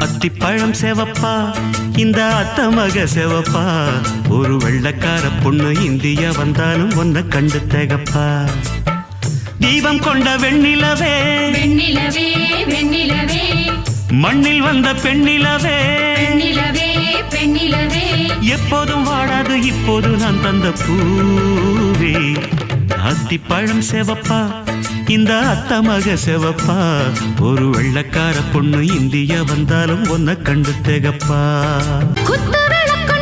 அத்திப்பழம் செவப்பா இந்த அத்தமக செவப்பா ஒரு வெள்ளக்கார பொண்ணு இந்தியா வந்தாலும் ஒன்ன கண்டு திகப்பா தீபம் கொண்ட வெண்ணிலவே வெண்ணிலவே வெண்ணிலவே மண்ணில் வந்த பெண்ணிலவே பெண்ணிலவே பெண்ணிலவே எப்போதும் வாடாது இப்போது நான் தந்த பூவே அத்திப்பழம் செவப்பா இந்த அத்தமக செவப்பா ஒரு வெள்ளக்கார பொண்ணு இந்தியா வந்தாலும் ஒன்ன கண்டு திகப்பா குத்து விளக்கு